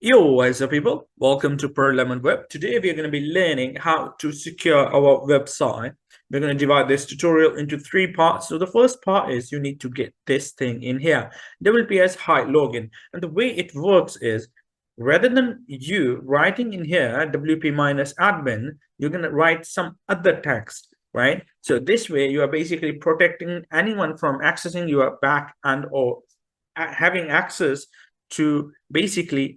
Yo, what's up, people? Welcome to Per Lemon Web. Today we are going to be learning how to secure our website. We're going to divide this tutorial into three parts. So the first part is you need to get this thing in here, WPS hide login. And the way it works is rather than you writing in here WP minus admin, you're going to write some other text, right? So this way you are basically protecting anyone from accessing your back and or having access to basically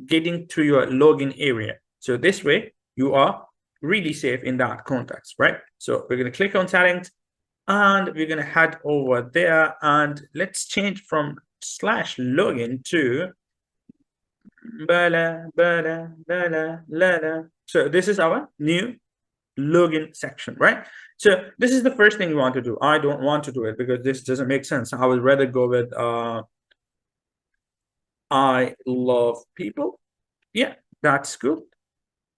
getting to your login area. So this way you are really safe in that context, right? So we're going to click on settings and we're going to head over there and let's change from /login to blah, blah, blah, blah. So this is our new login section, right? So this is the first thing you want to do. I don't want to do it because this doesn't make sense. I would rather go with I love people. Yeah, that's good,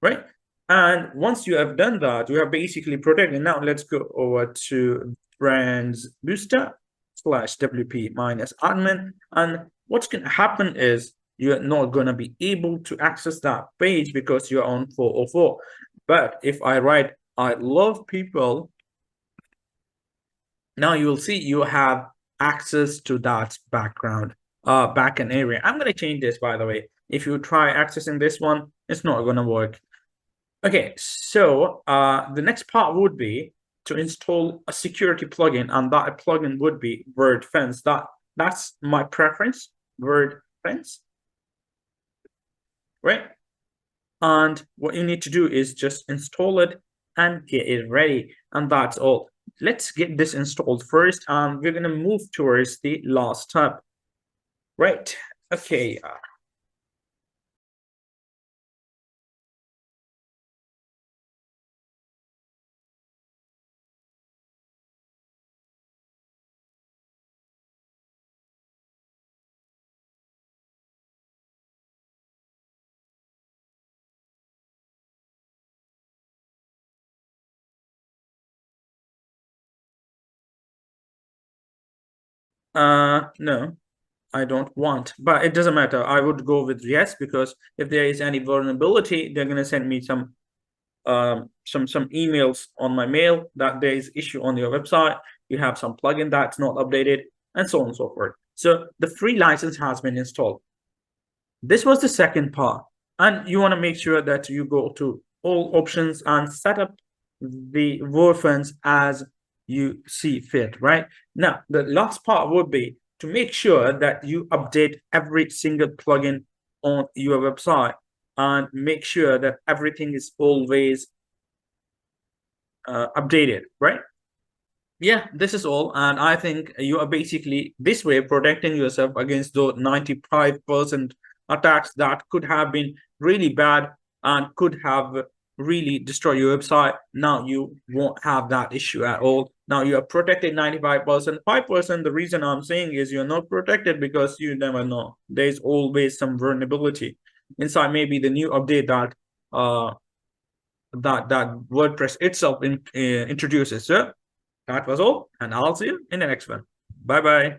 right? And once you have done that, you are basically protected. Now let's go over to brands booster /WP minus admin. And what's going to happen is you're not going to be able to access that page because you're on 404. But if I write, I love people, now you will see you have access to that background backend area. I'm going to change this, by the way. If you try accessing this one, it's not going to work. Okay, so the next part would be to install a security plugin, and that plugin would be WordFence. That's my preference, WordFence, right? And what you need to do is just install it and get it ready, and that's all. Let's get this installed first, and we're going to move towards the last step. Right. Okay. No, I don't want, but it doesn't matter. I would go with yes, because if there is any vulnerability, they're gonna send me some emails on my mail that there is issue on your website. You have some plugin that's not updated, and so on and so forth. So the free license has been installed. This was the second part, and you want to make sure that you go to all options and set up the WordFence as you see fit, right? Now, the last part would be to make sure that you update every single plugin on your website and make sure that everything is always updated, right? Yeah, this is all. And I think you are basically this way protecting yourself against those 95% attacks that could have been really bad and could have really destroyed your website. Now you won't have that issue at all. Now you are protected 95%. 5%, the reason I'm saying is you're not protected because you never know. There's always some vulnerability inside, maybe the new update that that WordPress itself introduces. So that was all, and I'll see you in the next one. Bye bye.